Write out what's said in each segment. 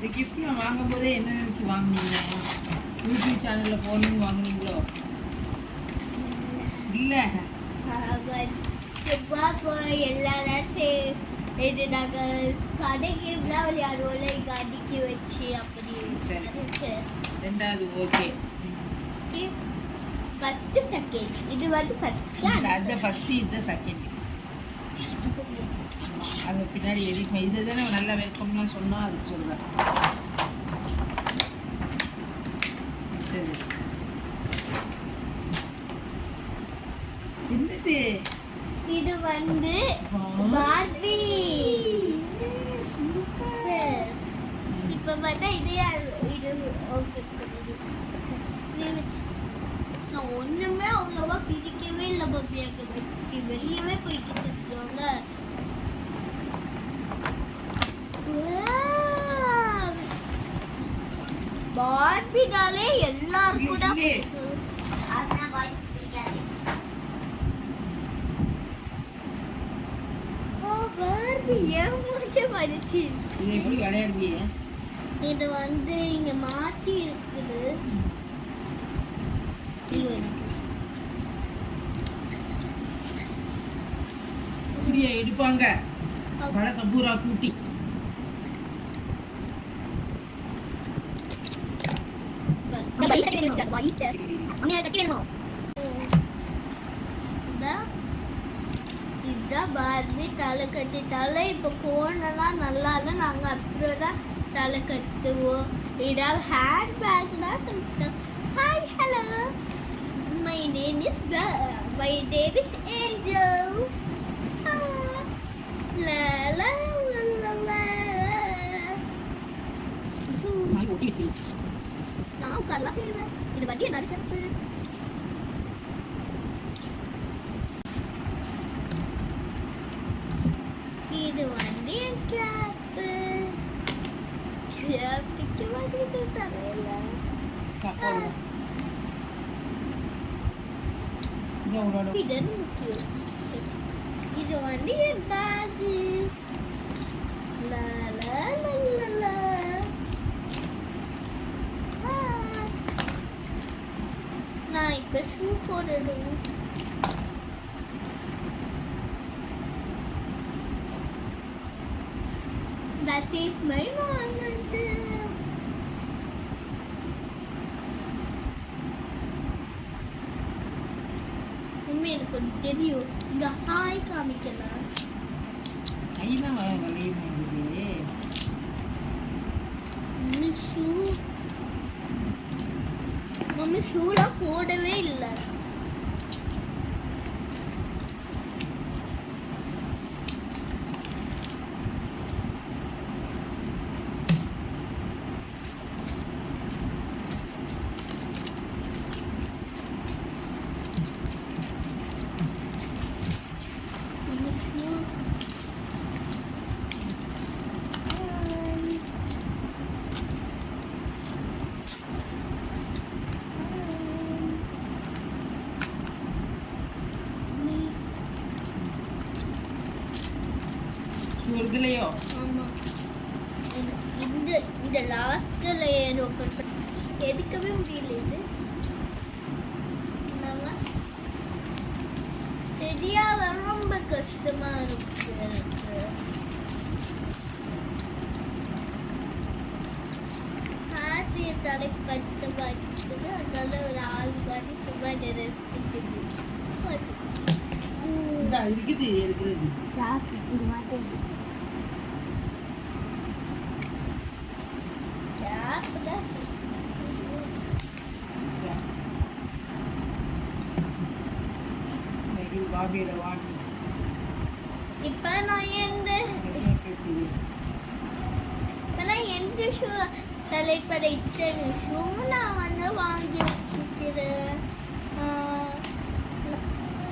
இந்த கிஃப்ட் நான் வாங்கும் போதே என்ன நினைச்சு வாங்குனீங்க? யூடியூப் சேனல்ல போகணும்னு வாங்குனீங்களோ? இல்ல எல்லாரும் இது நாங்க கடைக்கு விளையாடுவோம் இங்க அடுக்கி வச்சு அப்படி. ரெண்டாவது ஓகே. ஃபர்ஸ்ட் செகண்ட் இது வந்து ஃபர்ஸ்ட் இது செகண்ட். அது பின்னாடி எதுக்குமே இதுதானே நல்லா வெல்கம்னு சொன்னா அதுக்கு சொல்றேன். என்னது இது வந்து பார்பி. சூப்பர். இப்போ பார்த்தா இது ஓகே. நான் ஒண்ணுமே அவ்வளவா பிடிக்கவே இல்லை பப்பியாக்கு வச்சு வெளியவே போய்கிட்டு இருக்கோம்ல. பார்பினாலே எல்லாரும் கூட இது வந்து இங்க மாட்டி இருக்குது. எடுப்பாங்க பழத்தை பூரா கூட்டி. இதுதான் பார்பி தலை கட்டிட்டால. இப்ப போனெல்லாம் நல்லா இல்லை, நாங்க அப்புறம் தான் தலை கட்டுவோம். இதான் ஹேண்ட் பேக் தான். Hi hello, my name is angel. நான் உட்காரலாம் செய்வேன். இது வண்டி என்ன சேர்ப்பு. இது வண்டி கேப்பு. கேப்புக்கு வண்டி தரையில. இது முக்கியம். இது வண்டி என் பேகு. நான் இப்ப ஷூ போடணும். That is my moment. எனக்கு தெரியும் இந்த ஹாய் காமிக்கலாம். மம்மி ஷூல போடவே இல்லை. இருக்குலையோ? ஆமா. இந்த லாஸ்ட் லேயர் ஓபன் பண்ணி எடுக்கவே முடியல. இது நம்ம சரியா ரொம்ப கஷ்டமா இருக்கு எனக்கு. ஹார்ட் தலை பத்து பாக்கிட்டு அதனால ஒரு ஆள் பாடி சும்மா ரெஸ்ட் இருக்குது இருக்குது. இப்ப நான் எந்த ஷூ செலக்ட் பண்ண இத்தனை ஷூ நான் வந்து வாங்கி வச்சுக்கிறேன்.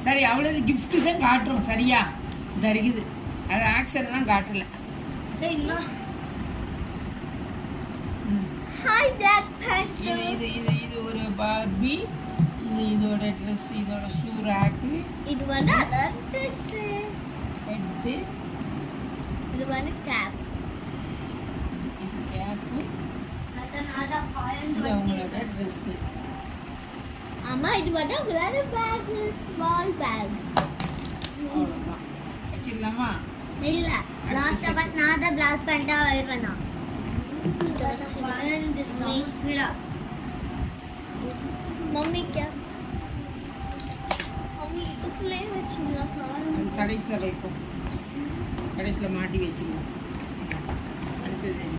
சரி, அவ்வளவு கிஃப்ட் தான் காட்டுறோம். சரியா இந்த இருக்குது. அது ஆக்ஷன்லாம் காட்டல. Hi Black Panther. இது ஒரு பார்பி. இதோட ட்ரெஸ், இதோட ஷூ ரேக். இது வந்து அதர் ட்ரெஸ். ஹெட். இது வந்து கேப். இது கேப். இது அவங்களோட ட்ரெஸ். அம்மா இது வந்து உங்களோட பேக், ஸ்மால் பேக். அவ்வளோதான். வச்சிடலாமா? இல்ல லாஸ்ட் பட் நான் தான் பிளாக் பேண்டா வைக்கணும். मम्मी क्या मम्मी இதுக்குள்ளே வச்சிடலாம். கடைசியில் வைப்போம். கடைசியில் மாட்டி வச்சிடலாம். அடுத்தது